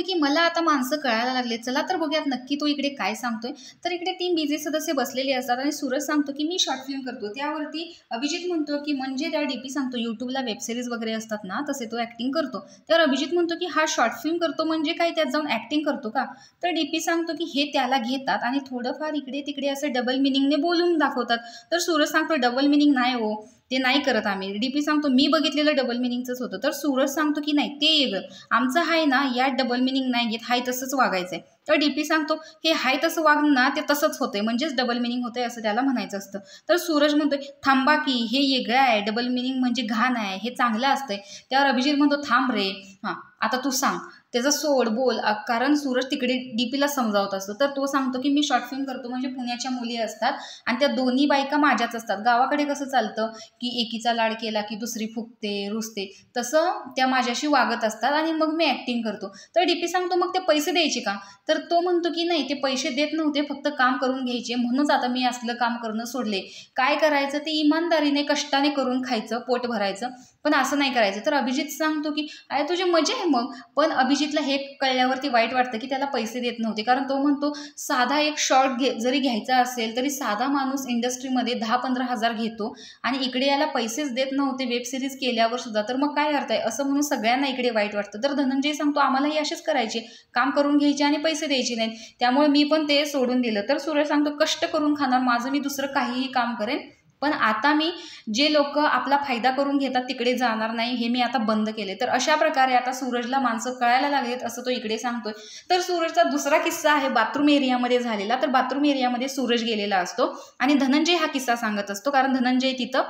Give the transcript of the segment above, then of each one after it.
म्हणतोय की मला आता माणसं कळायला लागले, चला तर बघूयात नक्की तो इकडे काय सांगतोय। तर इकडे 3 बिझी सदस्य बसलेले असतात आणि सूरज सांगतो की मी शॉर्ट फिल्म करतो। त्यावरती अभिजित म्हणतो की म्हणजे त्या डीपी सांगतो यूट्यूबला वेब सिरीज वगैरे असतात ना तसे तो ऍक्टिंग करतो। त्यावर अभिजित म्हणतो की हा शॉर्ट फिल्म करतो म्हणजे काय त्यात जाऊन ऍक्टिंग करतो का? तर डीपी सांगतो की हे त्याला घेतात आणि थोडंफार इकडे तिकडे असं डबल मिनिंगने बोलून दाखवतात। तर सूरज सांगतो डबल मिनिंग नाही हो, ते नाही करत आम्ही। डीपी सांगतो मी बघितलेलं डबल मिनिंगचंच होतं। तर सूरज सांगतो की नाही ते वेगळं, आमचं आहे ना यात डबल मिनिंग नाही घेत, हाय तसंच वागायचंय। तर डीपी सांगतो हे हाय तसं वागणं ना ते तसंच होतंय म्हणजेच डबल मिनिंग होतंय असं त्याला म्हणायचं असतं। तर सूरज म्हणतोय थांबा की हे वेगळं आहे, डबल मिनिंग म्हणजे घाण आहे, हे चांगलं असतंय। त्यावर अभिजित म्हणतो थांब रे, हां आता तू सांग, त्याचा सोड बोल, कारण सूरज तिकडे डीपीला समजावत असतो। तर तो सांगतो की मी शॉर्ट फिल्म करतो म्हणजे पुण्याच्या मुली असतात आणि त्या दोन्ही बायका माझ्याच असतात। गावाकडे कसं चालतं की एकीचा लाड केला की दुसरी फुकते रुसते, तसं त्या माझ्याशी वागत असतात आणि मग मी ऍक्टिंग करतो। तर डीपी सांगतो मग ते पैसे द्यायचे का? तर तो म्हणतो की नाही ते पैसे देत नव्हते, फक्त काम करून घ्यायचे, म्हणूनच आता मी असलं काम करणं सोडले। काय करायचं ते इमानदारीने कष्टाने करून खायचं, पोट भरायचं, पण असं नाही करायचं। तर अभिजित सांगतो की अरे तुझी मजा आहे मग, पण अभिजितला हे कळल्यावरती वाईट वाटतं की त्याला पैसे देत नव्हते, कारण तो म्हणतो साधा एक शॉर्ट जरी घ्यायचा असेल तरी साधा माणूस इंडस्ट्रीमध्ये 10-15 हजार घेतो आणि इकडे याला पैसेच देत नव्हते वेब सिरीज केल्यावर सुद्धा, तर मग काय अर्थ आहे असं म्हणून सगळ्यांना इकडे वाईट वाटतं। तर धनंजय सांगतो आम्हालाही असेच करायचे, काम करून घ्यायचे आणि पैसे द्यायचे नाहीत, त्यामुळे मी पण ते सोडून दिलं। तर सूरज सांगतो कष्ट करून खाणार माझं मी दुसरं काहीही काम करेन, पण आता मी जे लोक आपला फायदा करून घेतात तिकडे जाणार नाही, हे मी आता बंद केले। तर अशा प्रकारे आता सूरजला माणसं कळायला लागलेत असं तो इकडे सांगतोय। तर सूरजचा दुसरा किस्सा आहे बाथरूम एरियामध्ये झालेला। तर बाथरूम एरियामध्ये सूरज गेलेला असतो आणि धनंजय हा किस्सा सांगत असतो, कारण धनंजय तिथं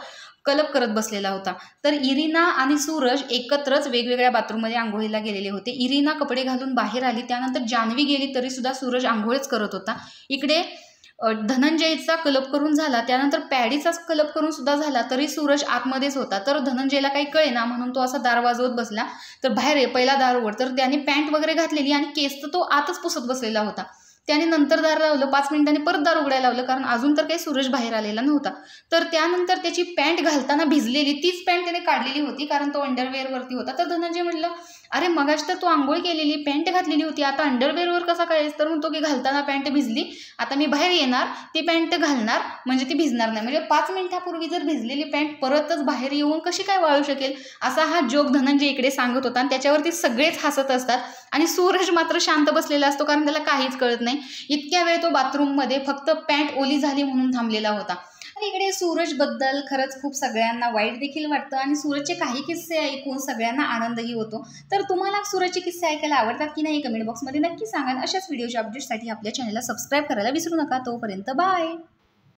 कलप करत बसलेला होता। तर इरिना आणि सूरज एकत्रच वेगवेगळ्या बाथरूममध्ये आंघोळीला गेलेले होते। इरिना कपडे घालून बाहेर आली, त्यानंतर जान्हवी गेली तरी सुद्धा सूरज आंघोळच करत होता। इकडे धनंजयचा कलप करून झाला, त्यानंतर पॅडीचाच कलप करून सुद्धा झाला, तरी सूरज आतमध्येच होता। तर धनंजयला काही कळेना म्हणून तो असा दार वाजवत बसला। तर बाहेर ये पहिला दार उघड, तर त्याने पॅन्ट वगैरे घातलेली आणि केस तर तो आतच पुसत बसलेला होता। त्याने नंतर दार लावलं, 5 मिनिटांनी परत दार उघडायला लावलं, कारण अजून तर काही सूरज बाहेर आलेला नव्हता। तर त्यानंतर त्याची पॅन्ट घालताना भिजलेली तीच पॅन्ट त्याने काढलेली होती, कारण तो अंडरवेअरवरती होता। तर धनंजय म्हणलं अरे मगाच तर तू आंघोळ केलेली पॅन्ट घातलेली होती, आता अंडरवेअरवर कसा काय? तर म्हणतो की घालताना पॅन्ट भिजली, आता मी बाहेर येणार ती पॅन्ट घालणार म्हणजे ती भिजणार नाही। म्हणजे 5 मिनिटापूर्वी जर भिजलेली पॅन्ट परतच बाहेर येऊन कशी काय वाळू शकेल, असा हा जोक धनंजय इकडे सांगत होता आणि त्याच्यावरती सगळेच हसत असतात आणि सूरज मात्र शांत बसलेला असतो, कारण त्याला काहीच कळत नाही। इतक्या वेळ तो बाथरूममध्ये फक्त पॅन्ट ओली झाली म्हणून थांबलेला होता। आणि इकडे सूरज बद्दल खरंच खूप सगळ्यांना वाईट देखील वाटतं आणि सूरजचे काही किस्से ऐकून सगळ्यांना आनंदही होतो। तर तुम्हाला सूरजचे किस्से ऐकायला आवडतात की नाही कमेंट बॉक्समध्ये नक्की सांगा। अशाच व्हिडिओच्या अपडेट्ससाठी आपल्या चॅनलला सबस्क्राईब करायला विसरू नका। तोपर्यंत बाय।